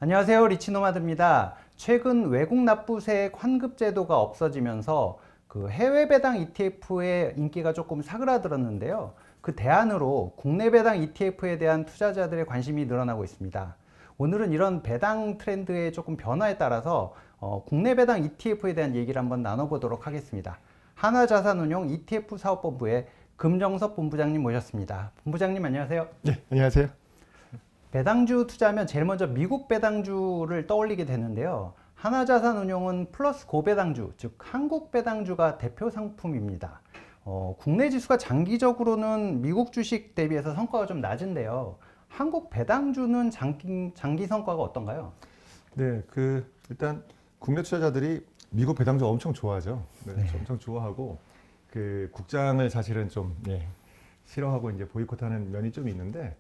안녕하세요. 리치노마드입니다. 최근 외국 납부세 환급 제도가 없어지면서 그 해외 배당 ETF의 인기가 조금 사그라들었는데요. 그 대안으로 국내 배당 ETF에 대한 투자자들의 관심이 늘어나고 있습니다. 오늘은 이런 배당 트렌드의 조금 변화에 따라서 국내 배당 ETF에 대한 얘기를 한번 나눠보도록 하겠습니다. 하나자산운용 ETF 사업본부의 금정섭 본부장님 모셨습니다. 본부장님 안녕하세요. 네, 안녕하세요. 배당주 투자하면 제일 먼저 미국 배당주를 떠올리게 되는데요. 하나자산운용은 플러스 고배당주, 즉 한국 배당주가 대표 상품입니다. 국내 지수가 장기적으로는 미국 주식 대비해서 성과가 좀 낮은데요. 한국 배당주는 장기 성과가 어떤가요? 네, 일단 국내 투자자들이 미국 배당주 엄청 좋아하죠. 네, 네. 엄청 좋아하고 국장을 사실은 좀 싫어하고 이제 보이콧하는 면이 좀 있는데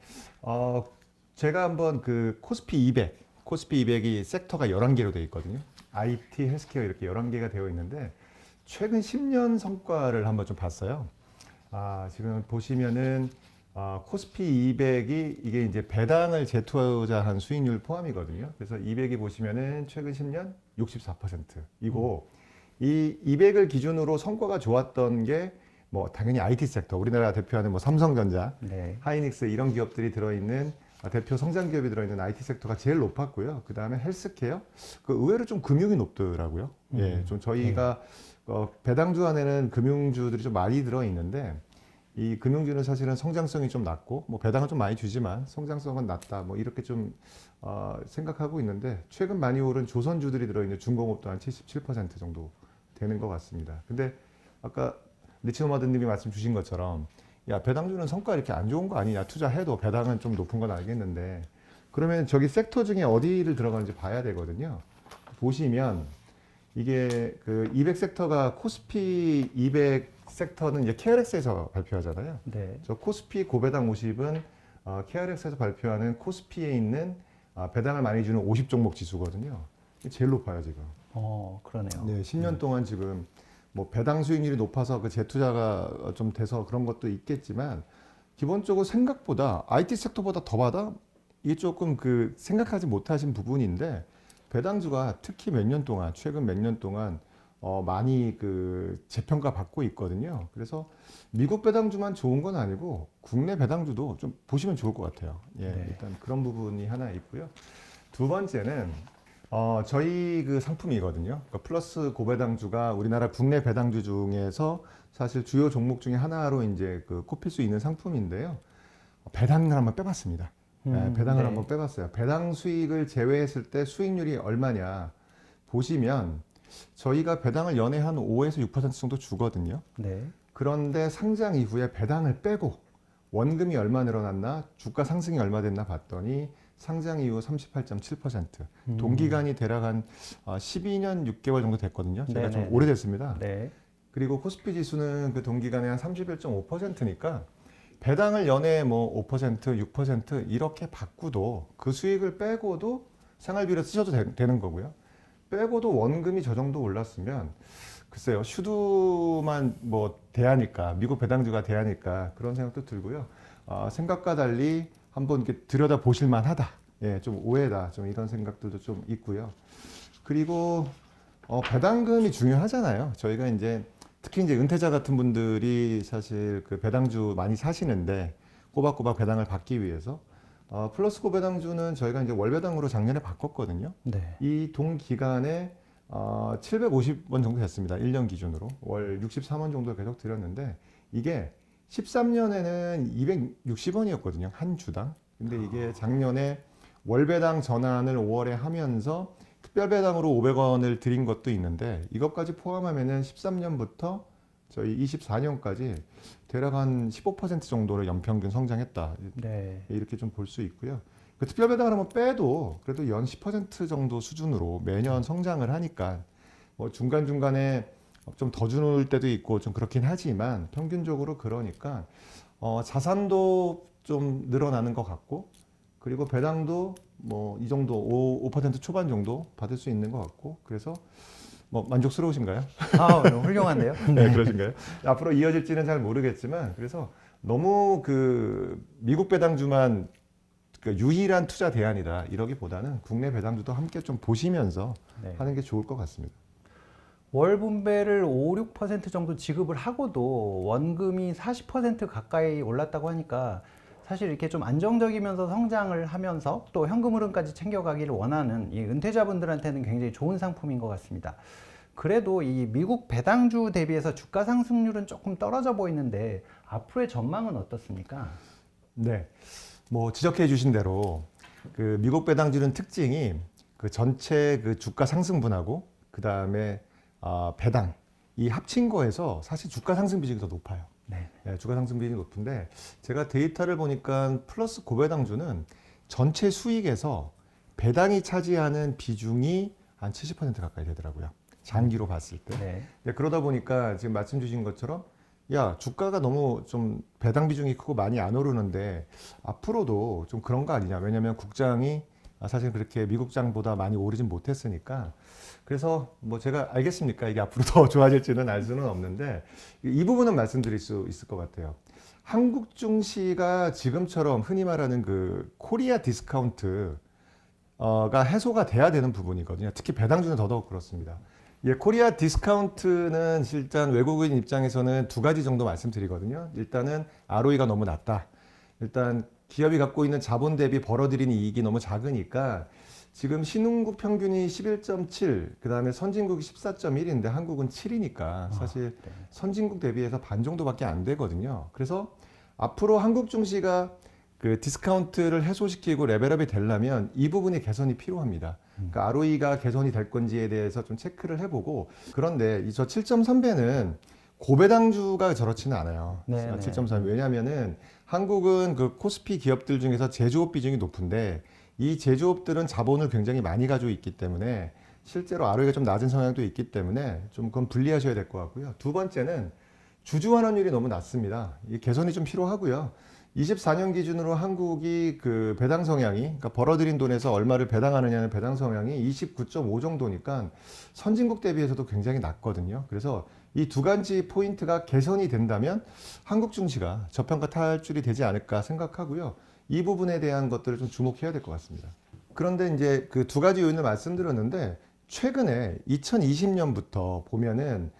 제가 한번 코스피 200, 코스피 200이 섹터가 11개로 되어 있거든요. IT, 헬스케어 이렇게 11개가 되어 있는데 최근 10년 성과를 한번 좀 봤어요. 지금 보시면은 코스피 200이 이게 이제 배당을 재투자한 수익률 포함이거든요. 그래서 200이 보시면은 최근 10년 64%이고 이 200을 기준으로 성과가 좋았던 게 뭐 당연히 IT 섹터, 우리나라 대표하는 뭐 삼성전자, 네. 하이닉스 이런 기업들이 들어있는 대표 성장 기업이 들어있는 IT 섹터가 제일 높았고요. 그 다음에 헬스케어, 의외로 좀 금융이 높더라고요. 예, 좀 저희가 배당주 안에는 금융주들이 좀 많이 들어있는데 이 금융주는 사실은 성장성이 좀 낮고 뭐 배당은 좀 많이 주지만 성장성은 낮다 뭐 이렇게 좀 생각하고 있는데 최근 많이 오른 조선주들이 들어있는 중공업도 한 77% 정도 되는 것 같습니다. 근데 아까 리치노마드님이 말씀 주신 것처럼 야 배당주는 성과 이렇게 안 좋은 거 아니냐, 투자해도 배당은 좀 높은 건 알겠는데 그러면 저기 섹터 중에 어디를 들어가는지 봐야 되거든요. 보시면 이게 200 섹터가 코스피 200 섹터는 이제 KRX에서 발표하잖아요. 네. 저 코스피 고배당 50은 KRX에서 발표하는 코스피에 있는 배당을 많이 주는 50 종목 지수거든요. 이게 제일 높아요 지금. 그러네요. 네, 10년 동안 지금 뭐 배당 수익률이 높아서 재투자가 좀 돼서 그런 것도 있겠지만 기본적으로 생각보다 IT 섹터보다 더 받아? 이게 조금 생각하지 못하신 부분인데 배당주가 특히 몇 년 동안 최근 몇 년 동안 많이 재평가 받고 있거든요. 그래서 미국 배당주만 좋은 건 아니고 국내 배당주도 좀 보시면 좋을 것 같아요. 예, 네. 일단 그런 부분이 하나 있고요. 두 번째는 저희 상품이거든요. 그러니까 플러스 고배당주가 우리나라 국내 배당주 중에서 사실 주요 종목 중에 하나로 이제 꼽힐 수 있는 상품인데요. 배당을 한번 빼봤습니다. 배당을 네. 한번 빼봤어요. 배당 수익을 제외했을 때 수익률이 얼마냐 보시면 저희가 배당을 연에 한 5에서 6% 정도 주거든요. 네. 그런데 상장 이후에 배당을 빼고 원금이 얼마 늘어났나, 주가 상승이 얼마 됐나 봤더니 상장 이후 38.7%, 동기간이 대략 한 12년 6개월 정도 됐거든요. 제가 좀 네네네. 오래됐습니다. 네. 그리고 코스피 지수는 그 동기간에 한 31.5%니까 배당을 연에 뭐 5%, 6% 이렇게 받고도 그 수익을 빼고도 생활비로 쓰셔도 되는 거고요. 빼고도 원금이 저 정도 올랐으면 글쎄요, 슈드만 뭐 대하니까, 미국 배당주가 대하니까 그런 생각도 들고요. 생각과 달리 한번 이렇게 들여다 보실 만하다. 예, 좀 오해다. 좀 이런 생각들도 좀 있고요. 그리고 배당금이 중요하잖아요. 저희가 이제 특히 이제 은퇴자 같은 분들이 사실 배당주 많이 사시는데 꼬박꼬박 배당을 받기 위해서 플러스 고배당주는 저희가 이제 월배당으로 작년에 바꿨거든요. 네. 이 동기간에 750원 정도 됐습니다. 1년 기준으로. 월 63원 정도 계속 드렸는데 이게 13년에는 260원이었거든요. 한 주당. 근데 이게 작년에 월배당 전환을 5월에 하면서 특별배당으로 500원을 드린 것도 있는데 이것까지 포함하면은 13년부터 저희 24년까지 대략 한 15% 정도를 연평균 성장했다. 네. 이렇게 좀 볼 수 있고요. 특별배당을 한번 빼도 그래도 연 10% 정도 수준으로 매년 성장을 하니까 뭐 중간중간에 좀 더 주는 때도 있고 좀 그렇긴 하지만 평균적으로 그러니까 자산도 좀 늘어나는 것 같고 그리고 배당도 뭐 이 정도 5% 초반 정도 받을 수 있는 것 같고 그래서 뭐 만족스러우신가요? 훌륭한데요? 네, 그러신가요? 앞으로 이어질지는 잘 모르겠지만 그래서 너무 미국 배당주만 그러니까 유일한 투자 대안이다 이러기보다는 국내 배당주도 함께 좀 보시면서 네. 하는 게 좋을 것 같습니다. 월 분배를 5, 6% 정도 지급을 하고도 원금이 40% 가까이 올랐다고 하니까 사실 이렇게 좀 안정적이면서 성장을 하면서 또 현금 흐름까지 챙겨가기를 원하는 이 은퇴자분들한테는 굉장히 좋은 상품인 것 같습니다. 그래도 이 미국 배당주 대비해서 주가 상승률은 조금 떨어져 보이는데 앞으로의 전망은 어떻습니까? 네, 뭐 지적해 주신 대로 그 미국 배당주는 특징이 그 전체 그 주가 상승분하고 그 다음에 배당 이 합친 거에서 사실 주가 상승 비중이 더 높아요. 네. 네, 주가 상승 비중이 높은데 제가 데이터를 보니까 플러스 고배당주는 전체 수익에서 배당이 차지하는 비중이 한 70% 가까이 되더라고요. 장기로 봤을 때. 네. 네, 그러다 보니까 지금 말씀 주신 것처럼 야, 주가가 너무 좀 배당 비중이 크고 많이 안 오르는데 앞으로도 좀 그런 거 아니냐. 왜냐면 국장이 사실 그렇게 미국장보다 많이 오르진 못했으니까. 그래서 뭐 제가 알겠습니까? 이게 앞으로 더 좋아질지는 알 수는 없는데 이 부분은 말씀드릴 수 있을 것 같아요. 한국 증시가 지금처럼 흔히 말하는 그 코리아 디스카운트가 해소가 돼야 되는 부분이거든요. 특히 배당주는 더더욱 그렇습니다. 예, 코리아 디스카운트는 일단 외국인 입장에서는 두 가지 정도 말씀드리거든요. 일단은 ROE가 너무 낮다. 일단 기업이 갖고 있는 자본 대비 벌어들이는 이익이 너무 작으니까 지금 신흥국 평균이 11.7, 그 다음에 선진국이 14.1인데 한국은 7이니까 사실 네. 선진국 대비해서 반 정도밖에 안 되거든요. 그래서 앞으로 한국 증시가 그 디스카운트를 해소시키고 레벨업이 되려면 이 부분이 개선이 필요합니다. 그러니까 ROE가 개선이 될 건지에 대해서 좀 체크를 해보고 그런데 이 저 7.3배는 고배당주가 저렇지는 않아요. 네, 7.3. 왜냐하면은 한국은 그 코스피 기업들 중에서 제조업 비중이 높은데 이 제조업들은 자본을 굉장히 많이 가지고 있기 때문에 실제로 ROE가 좀 낮은 성향도 있기 때문에 좀 그건 분리하셔야 될 것 같고요. 두 번째는 주주 환원율이 너무 낮습니다. 이 개선이 좀 필요하고요. 24년 기준으로 한국이 그 배당 성향이, 그러니까 벌어들인 돈에서 얼마를 배당하느냐는 배당 성향이 29.5 정도니까 선진국 대비해서도 굉장히 낮거든요. 그래서 이 두 가지 포인트가 개선이 된다면 한국 증시가 저평가 탈출이 되지 않을까 생각하고요. 이 부분에 대한 것들을 좀 주목해야 될 것 같습니다. 그런데 이제 그 두 가지 요인을 말씀드렸는데 최근에 2020년부터 보면은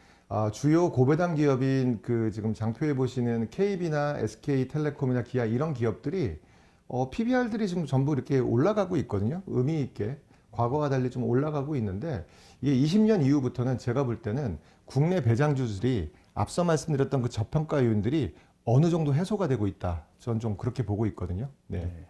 주요 고배당 기업인 그 지금 장표에 보시는 KB나 SK텔레콤이나 기아 이런 기업들이 PBR들이 지금 전부 이렇게 올라가고 있거든요. 의미 있게 과거와 달리 좀 올라가고 있는데 이게 20년 이후부터는 제가 볼 때는 국내 배당주들이 앞서 말씀드렸던 그 저평가 요인들이 어느 정도 해소가 되고 있다. 저는 좀 그렇게 보고 있거든요. 네.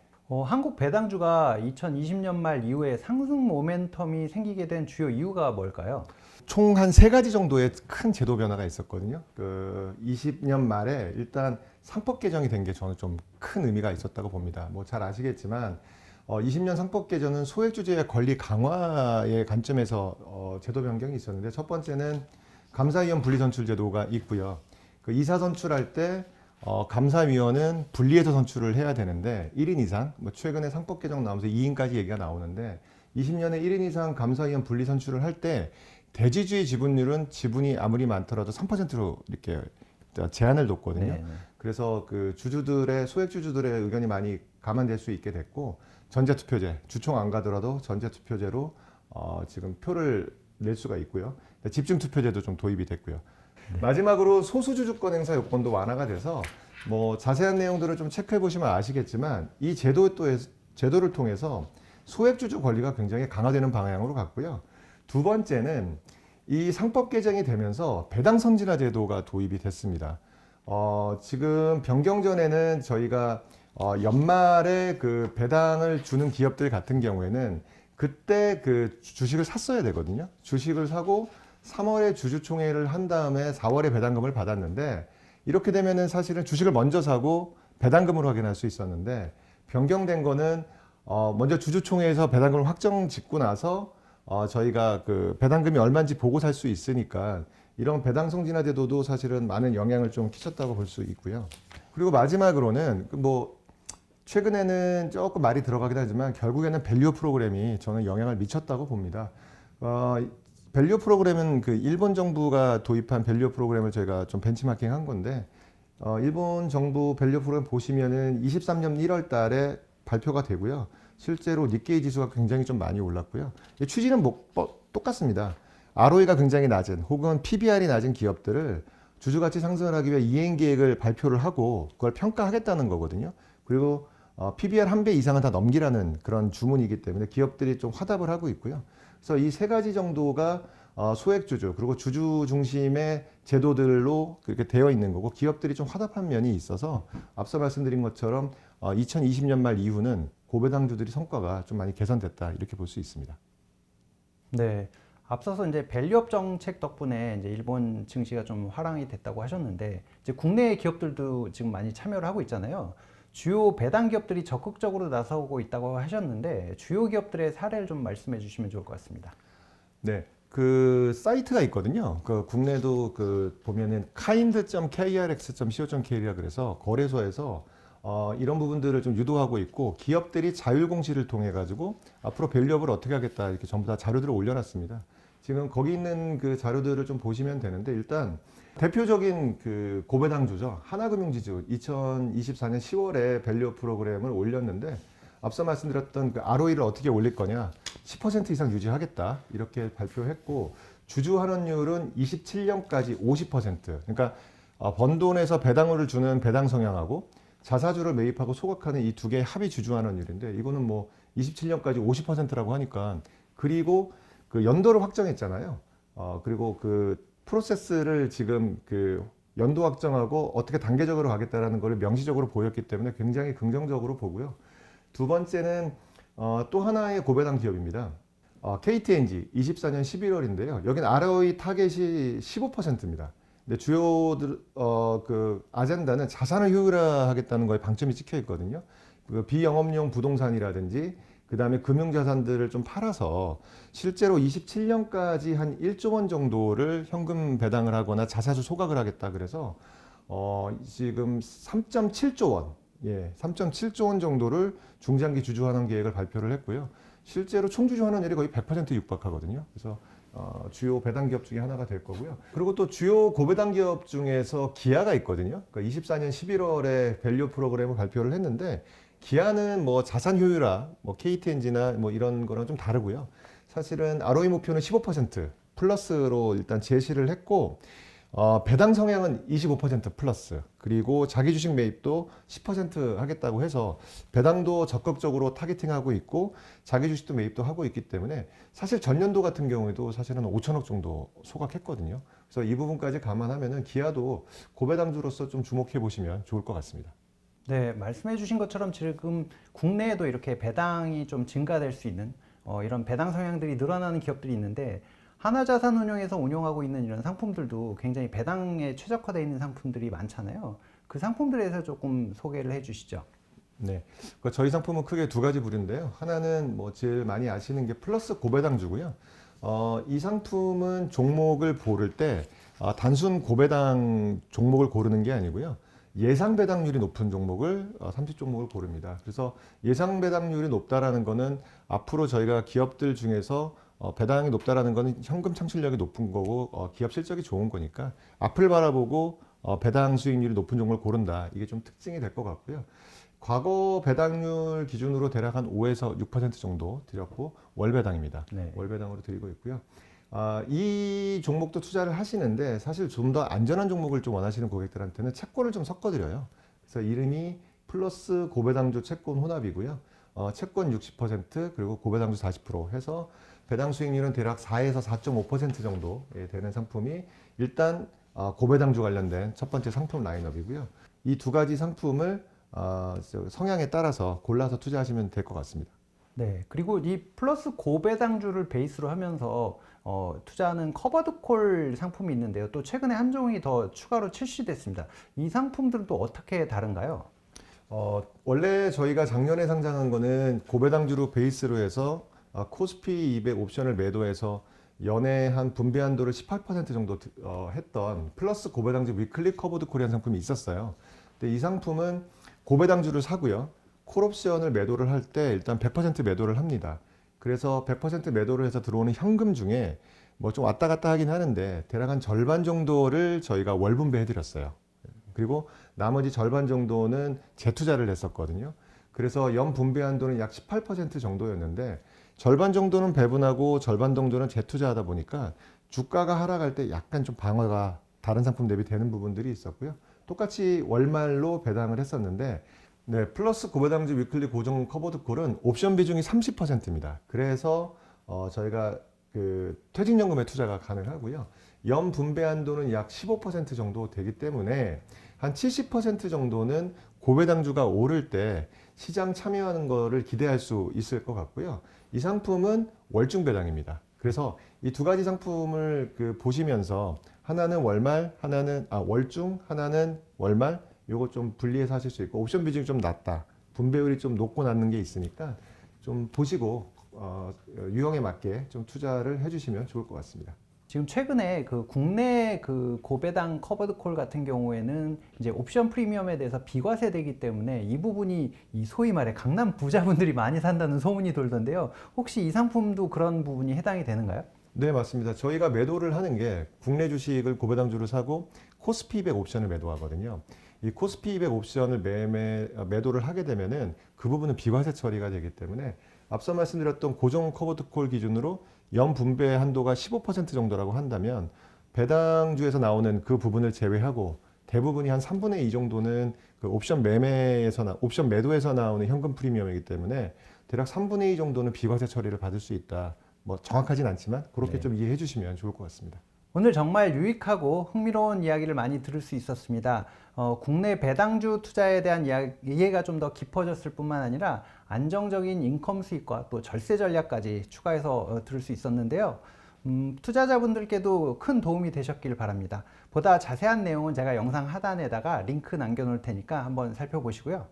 한국 배당주가 2020년 말 이후에 상승 모멘텀이 생기게 된 주요 이유가 뭘까요? 총 한 세 가지 정도의 큰 제도 변화가 있었거든요. 그 20년 말에 일단 상법 개정이 된 게 저는 좀 큰 의미가 있었다고 봅니다. 뭐 잘 아시겠지만 20년 상법 개정은 소액주주의 권리 강화의 관점에서 제도 변경이 있었는데 첫 번째는 감사위원 분리선출 제도가 있고요. 그 이사 선출할 때 감사위원은 분리해서 선출을 해야 되는데 1인 이상, 뭐 최근에 상법 개정 나오면서 2인까지 얘기가 나오는데 20년에 1인 이상 감사위원 분리 선출을 할 때 대지주의 지분율은 지분이 아무리 많더라도 3%로 이렇게 제한을 뒀거든요. 네. 그래서 그 주주들의 소액 주주들의 의견이 많이 감안될 수 있게 됐고 전자투표제 주총 안 가더라도 전자투표제로 지금 표를 낼 수가 있고요. 집중투표제도 좀 도입이 됐고요. 마지막으로 소수주주권 행사 요건도 완화가 돼서 뭐 자세한 내용들을 좀 체크해 보시면 아시겠지만 이 제도를 통해서 소액주주 권리가 굉장히 강화되는 방향으로 갔고요. 두 번째는 이 상법 개정이 되면서 배당 선진화 제도가 도입이 됐습니다. 지금 변경 전에는 저희가 연말에 그 배당을 주는 기업들 같은 경우에는 그때 그 주식을 샀어야 되거든요. 주식을 사고 3월에 주주총회를 한 다음에 4월에 배당금을 받았는데 이렇게 되면은 사실은 주식을 먼저 사고 배당금으로 확인할 수 있었는데 변경된 거는 먼저 주주총회에서 배당금을 확정 짓고 나서 저희가 그 배당금이 얼마인지 보고 살 수 있으니까 이런 배당 성진화 제도도 사실은 많은 영향을 좀 끼쳤다고 볼 수 있고요. 그리고 마지막으로는 뭐 최근에는 조금 말이 들어가긴 하지만 결국에는 밸류 프로그램이 저는 영향을 미쳤다고 봅니다. 밸류 프로그램은 그 일본 정부가 도입한 밸류 프로그램을 저희가 좀 벤치마킹 한 건데 일본 정부 밸류 프로그램 보시면은 23년 1월 달에 발표가 되고요. 실제로 니케이 지수가 굉장히 좀 많이 올랐고요. 취지는 똑같습니다. ROE가 굉장히 낮은 혹은 PBR이 낮은 기업들을 주주가치 상승을 하기 위해 이행 계획을 발표를 하고 그걸 평가하겠다는 거거든요. 그리고 PBR 1배 이상은 다 넘기라는 그런 주문이기 때문에 기업들이 좀 화답을 하고 있고요. 그래서 이 세 가지 정도가 소액주주 그리고 주주 중심의 제도들로 그렇게 되어 있는 거고 기업들이 좀 화답한 면이 있어서 앞서 말씀드린 것처럼 2020년 말 이후는 고배당주들이 성과가 좀 많이 개선됐다 이렇게 볼 수 있습니다. 네. 앞서서 이제 밸류업 정책 덕분에 이제 일본 증시가 좀 화랑이 됐다고 하셨는데 이제 국내 기업들도 지금 많이 참여를 하고 있잖아요. 주요 배당 기업들이 적극적으로 나서고 있다고 하셨는데 주요 기업들의 사례를 좀 말씀해 주시면 좋을 것 같습니다. 네. 그 사이트가 있거든요. 그 국내도 그 보면은 kind.krx.co.kr이라 그래서 거래소에서 이런 부분들을 좀 유도하고 있고 기업들이 자율 공시를 통해 가지고 앞으로 밸류업을 어떻게 하겠다 이렇게 전부 다 자료들을 올려놨습니다. 지금 거기 있는 그 자료들을 좀 보시면 되는데 일단 대표적인 그 고배당주죠. 하나금융지주 2024년 10월에 밸류업 프로그램을 올렸는데 앞서 말씀드렸던 그 ROE를 어떻게 올릴 거냐 10% 이상 유지하겠다 이렇게 발표했고 주주 환원율은 27년까지 50% 그러니까 번 돈에서 배당을 주는 배당 성향하고 자사주를 매입하고 소각하는 이 두 개의 합의 주주 환원율인데 이거는 뭐 27년까지 50%라고 하니까 그리고 그 연도를 확정했잖아요. 그리고 그 프로세스를 지금 그 연도 확정하고 어떻게 단계적으로 가겠다라는 걸 명시적으로 보였기 때문에 굉장히 긍정적으로 보고요. 두 번째는 또 하나의 고배당 기업입니다. KTNG 24년 11월인데요. 여기는 ROE 타겟이 15%입니다. 근데 주요 그 아젠다는 자산을 효율화하겠다는 거에 방점이 찍혀 있거든요. 그 비영업용 부동산이라든지 그 다음에 금융자산들을 좀 팔아서 실제로 27년까지 한 1조 원 정도를 현금 배당을 하거나 자사주 소각을 하겠다 그래서 지금 3.7조 원, 3.7조 원 정도를 중장기 주주 환원 계획을 발표를 했고요. 실제로 총주주 환원율이 거의 100% 육박하거든요. 그래서 주요 배당 기업 중에 하나가 될 거고요. 그리고 또 주요 고배당 기업 중에서 기아가 있거든요. 그러니까 24년 11월에 밸류 프로그램을 발표를 했는데 기아는 뭐 자산 효율화, 뭐 KTNG나 뭐 이런 거랑 좀 다르고요. 사실은 ROE 목표는 15% 플러스로 일단 제시를 했고 배당 성향은 25% 플러스 그리고 자기 주식 매입도 10% 하겠다고 해서 배당도 적극적으로 타겟팅하고 있고 자기 주식도 매입도 하고 있기 때문에 사실 전년도 같은 경우에도 사실은 5천억 정도 소각했거든요. 그래서 이 부분까지 감안하면은 기아도 고배당주로서 좀 주목해 보시면 좋을 것 같습니다. 네, 말씀해 주신 것처럼 지금 국내에도 이렇게 배당이 좀 증가될 수 있는 이런 배당 성향들이 늘어나는 기업들이 있는데 하나자산운용에서 운용하고 있는 이런 상품들도 굉장히 배당에 최적화되어 있는 상품들이 많잖아요. 그 상품들에 대해서 조금 소개를 해 주시죠. 네, 저희 상품은 크게 두 가지 부류인데요. 하나는 뭐 제일 많이 아시는 게 플러스 고배당주고요. 이 상품은 종목을 고를 때 단순 고배당 종목을 고르는 게 아니고요. 예상 배당률이 높은 종목을 30종목을 고릅니다. 그래서 예상 배당률이 높다라는 거는 앞으로 저희가 기업들 중에서 배당이 높다라는 거는 현금 창출력이 높은 거고 기업 실적이 좋은 거니까 앞을 바라보고 배당 수익률이 높은 종목을 고른다. 이게 좀 특징이 될 것 같고요. 과거 배당률 기준으로 대략 한 5에서 6% 정도 드렸고 월배당입니다. 네. 월배당으로 드리고 있고요. 이 종목도 투자를 하시는데 사실 좀 더 안전한 종목을 좀 원하시는 고객들한테는 채권을 좀 섞어드려요. 그래서 이름이 플러스 고배당주 채권 혼합이고요. 채권 60% 그리고 고배당주 40% 해서 배당 수익률은 대략 4에서 4.5% 정도 되는 상품이 일단 고배당주 관련된 첫 번째 상품 라인업이고요. 이 두 가지 상품을 성향에 따라서 골라서 투자하시면 될 것 같습니다. 네, 그리고 이 플러스 고배당주를 베이스로 하면서 투자하는 커버드콜 상품이 있는데요. 또 최근에 한 종이 더 추가로 출시됐습니다. 이 상품들은 또 어떻게 다른가요? 원래 저희가 작년에 상장한 거는 고배당주로 베이스로 해서 코스피 200 옵션을 매도해서 연에 한 분배 한도를 18% 정도 했던 플러스 고배당주 위클리 커버드 콜이라는 상품이 있었어요. 근데 이 상품은 고배당주를 사고요. 콜옵션을 매도를 할 때 일단 100% 매도를 합니다. 그래서 100% 매도를 해서 들어오는 현금 중에 뭐 좀 왔다 갔다 하긴 하는데 대략 한 절반 정도를 저희가 월분배 해드렸어요. 그리고 나머지 절반 정도는 재투자를 했었거든요. 그래서 연분배 한도는 약 18% 정도였는데 절반 정도는 배분하고 절반 정도는 재투자하다 보니까 주가가 하락할 때 약간 좀 방어가 다른 상품 대비 되는 부분들이 있었고요. 똑같이 월말로 배당을 했었는데 네, 플러스 고배당주 위클리 고정 커버드 콜은 옵션 비중이 30%입니다. 그래서 저희가 그 퇴직연금에 투자가 가능하고요. 연 분배 한도는 약 15% 정도 되기 때문에 한 70% 정도는 고배당주가 오를 때 시장 참여하는 거를 기대할 수 있을 것 같고요. 이 상품은 월중 배당입니다. 그래서 이 두 가지 상품을 보시면서 하나는 월말, 하나는 월중, 하나는 월말 요거 좀 분리해서 하실 수 있고 옵션 비중이 좀 낮다. 분배율이 좀 높고 낮는 게 있으니까 좀 보시고 유형에 맞게 좀 투자를 해주시면 좋을 것 같습니다. 지금 최근에 그 국내 그 고배당 커버드 콜 같은 경우에는 이제 옵션 프리미엄에 대해서 비과세되기 때문에 이 부분이 이 소위 말해 강남 부자분들이 많이 산다는 소문이 돌던데요. 혹시 이 상품도 그런 부분이 해당이 되는가요? 네, 맞습니다. 저희가 매도를 하는 게 국내 주식을 고배당주로 사고 코스피 200 옵션을 매도하거든요. 이 코스피 200 옵션을 매도를 하게 되면은 그 부분은 비과세 처리가 되기 때문에 앞서 말씀드렸던 고정 커버드 콜 기준으로 연 분배 한도가 15% 정도라고 한다면 배당주에서 나오는 그 부분을 제외하고 대부분이 한 3분의 2 정도는 그 옵션 옵션 매도에서 나오는 현금 프리미엄이기 때문에 대략 3분의 2 정도는 비과세 처리를 받을 수 있다. 뭐 정확하진 않지만 그렇게 네. 좀 이해해 주시면 좋을 것 같습니다. 오늘 정말 유익하고 흥미로운 이야기를 많이 들을 수 있었습니다. 국내 배당주 투자에 대한 이해가 좀 더 깊어졌을 뿐만 아니라 안정적인 인컴 수익과 또 절세 전략까지 추가해서 들을 수 있었는데요. 투자자분들께도 큰 도움이 되셨길 바랍니다. 보다 자세한 내용은 제가 영상 하단에다가 링크 남겨놓을 테니까 한번 살펴보시고요.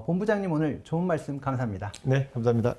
본부장님 오늘 좋은 말씀 감사합니다. 네, 감사합니다.